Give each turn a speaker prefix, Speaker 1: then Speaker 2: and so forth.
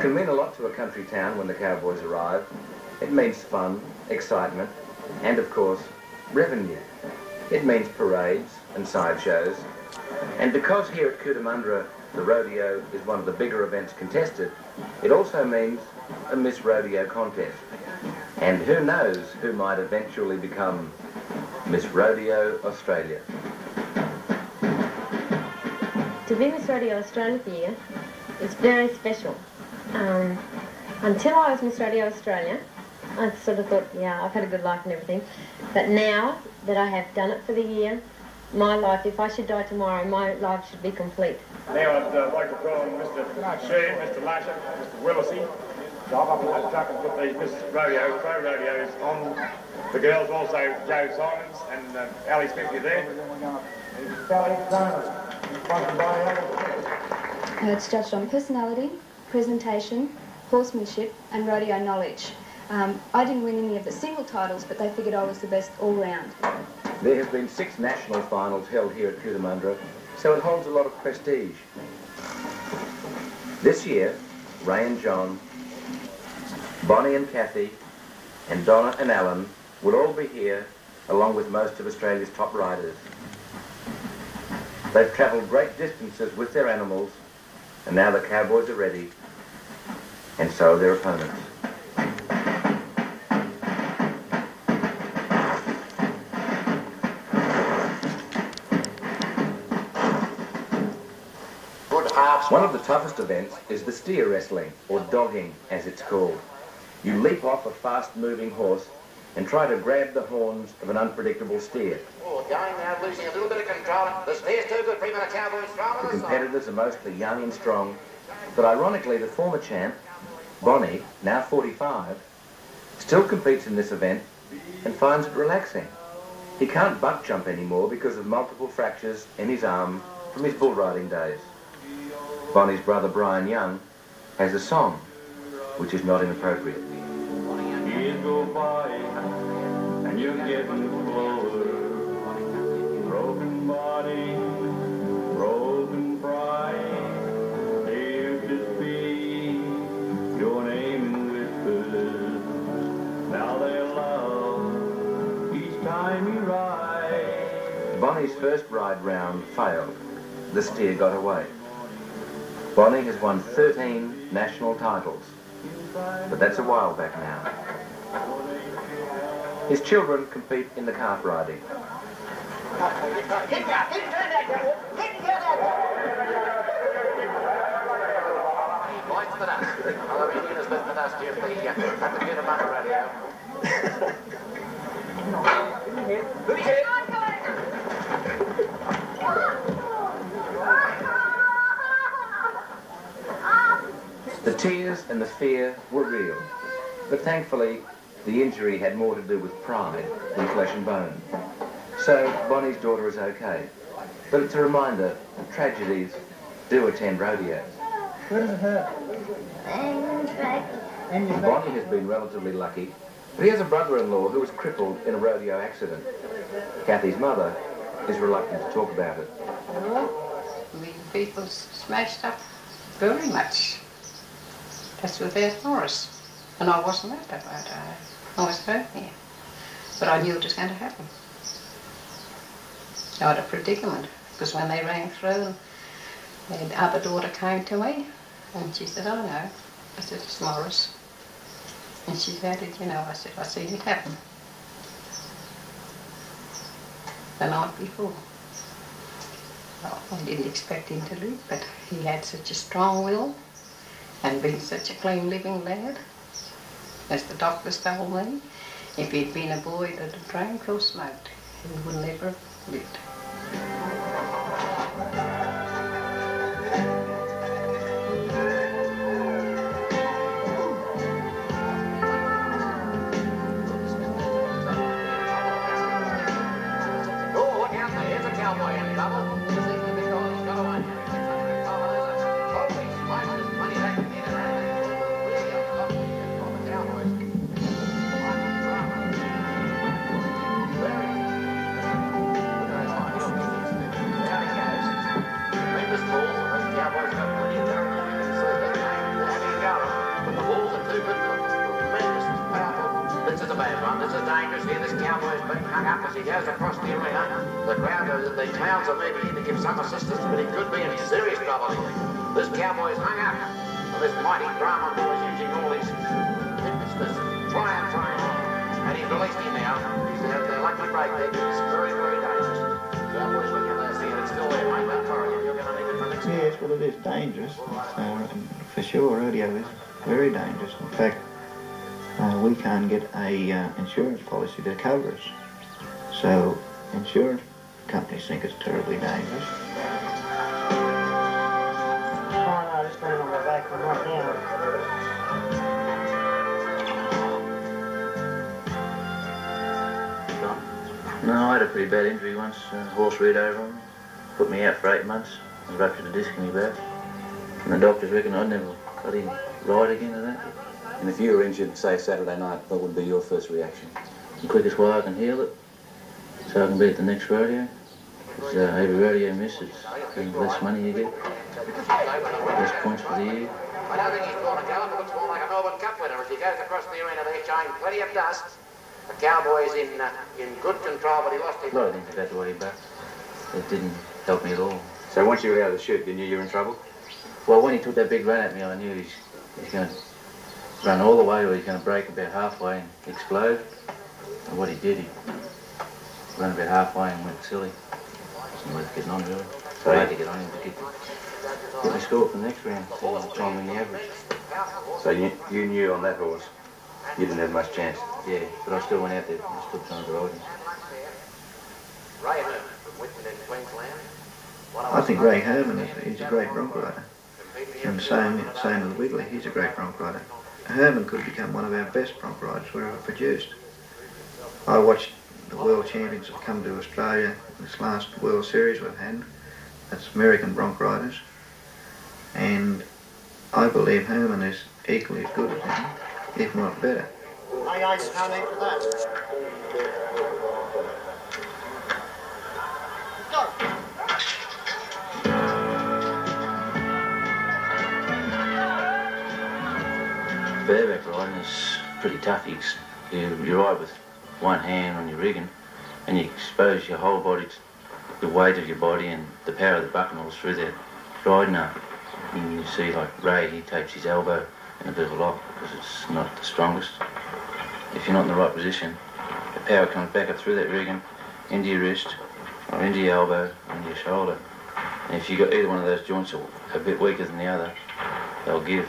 Speaker 1: can mean a lot to a country town when the cowboys arrive. It means fun, excitement, and of course, revenue. It means parades and sideshows. And because here at Cootamundra, the rodeo is one of the bigger events contested, it also means a Miss Rodeo contest. And who knows who might eventually become Miss Rodeo Australia.
Speaker 2: To be Miss Rodeo Australia here is very special. Until I was Miss Rodeo Australia, I sort of thought, yeah, I've had a good life and everything. But now that I have done it for the year, my life, if I should die tomorrow, my life should be complete.
Speaker 3: Now I'd like to call on Mr. Sheen, Mr. Lasher, Mr. Willisey, to hop up in that truck and put these Miss Rodeo, Pro Rodeos on the girls, also Joe Simons and Ali Smith, you there?
Speaker 4: It's judged on personality, presentation, horsemanship and rodeo knowledge. I didn't win any of the single titles, but they figured I was the best all round.
Speaker 1: There have been 6 national finals held here at Cootamundra, so it holds a lot of prestige. This year, Ray and John, Bonnie and Kathy, and Donna and Alan will all be here, along with most of Australia's top riders. They've travelled great distances with their animals, and now the cowboys are ready, and so are their opponents. One of the toughest events is the steer wrestling, or dogging as it's called. You leap off a fast-moving horse and try to grab the horns of an unpredictable steer.
Speaker 5: Oh, going now, losing a little bit of control. The steer's too good for him and the cowboy's strong.
Speaker 1: The competitors are mostly young and strong, but ironically the former champ, Bonnie, now 45, still competes in this event and finds it relaxing. He can't buck jump anymore because of multiple fractures in his arm from his bull riding days. Bonnie's brother Brian Young has a song which is not inappropriate.
Speaker 6: Years go by and you're getting closer. Broken body, broken pride. They used to speak your name in whispers. Now they love each time you ride.
Speaker 1: Bonnie's first ride round failed. The steer got away. Bonnie has won 13 national titles, but that's a while back now. His children compete in the calf riding. The tears and the fear were real, but thankfully the injury had more to do with pride than flesh and bone. So Bonnie's daughter is okay, but it's a reminder that tragedies do attend rodeos.
Speaker 7: Where does it hurt?
Speaker 1: Bonnie has been relatively lucky, but he has a brother-in-law who was crippled in a rodeo accident. Kathy's mother is reluctant to talk about it.
Speaker 8: People smashed up very much. That's what they're for us. And I wasn't at that right. I was hurt here. But I knew it was going to happen. I had a predicament, because when they rang through, the other daughter came to me, and she said, "Oh no." I said, "It's Morris." And she said, "You know," I said, "I seen it happen the night before." Well, I didn't expect him to live, but he had such a strong will, and been such a clean living lad. As the doctors told me, if he'd been a boy that had drank or smoked, he would never have lived.
Speaker 5: Oh, look out there, here's a cowboy in trouble. He seems to be going, he's got away. Holy smokes, there's money back in there. Cowboys. are dangerous here. This cowboy's been hung up as he goes across the arena. The crowd, the clowns are moving in to give some assistance, but he could be in serious trouble here. This cowboy's hung up. Well, this mighty drama who is using all his fitness to try and and he's released him now. He's the lucky break there. It's very, very dangerous. Cowboys looking at this thing and it's still there, mate. Don't worry, you're going to need it for next time.
Speaker 7: Yes, well, it is dangerous. And for sure, rodeo is very dangerous. In fact, we can't get a insurance policy to cover us. So insurance companies think it's terribly dangerous.
Speaker 9: Oh no, just going on my back from right now.
Speaker 10: No, I had a pretty bad injury once. A horse reared over on me, put me out for 8 months. I ruptured a disc in my back. And the doctors reckon I'd never got in ride again of that.
Speaker 11: And if you were injured, say, Saturday night, what would be your first reaction?
Speaker 10: The quickest way I can heal it, so I can be at the next rodeo. Because every rodeo you miss, it's the less money you get, less points for the year.
Speaker 5: I don't think he's going to go. It looks more like a Melbourne Cup winner as he goes across the arena there, showing plenty of dust. The Cowboy's in good control, but he lost his...
Speaker 10: A lot of things about the way back. It didn't help me at all.
Speaker 11: So once you were out of the chute, you knew you were in trouble?
Speaker 10: Well, when he took that big run at me, I knew he's going to run all the way, or he's going to break about halfway and explode. And what he did, he ran about halfway and went silly. Wasn't worth getting on, really. So I had to get on him to get my score for the next round, so I try and win the average.
Speaker 11: So you knew on that horse you didn't have much chance?
Speaker 10: Yeah, but I still went out there and stood trying to ride him.
Speaker 7: I think Ray Herman is a great bronc rider. And same with Wiggly, he's a great bronc rider. Herman could become one of our best bronc riders we've ever produced. I watched the world champions that come to Australia, this last World Series we've had. That's American bronc riders. And I believe Herman is equally as good as him, if not better.
Speaker 9: How need for that?
Speaker 10: Bareback riding is pretty tough. You ride with one hand on your rigging and you expose your whole body to the weight of your body and the power of the bucknels through that riding up. And you see like Ray, he tapes his elbow in a bit of a lock because it's not the strongest. If you're not in the right position, the power comes back up through that rigging into your wrist or into your elbow, into your shoulder. And if you've got either one of those joints a bit weaker than the other, they'll give.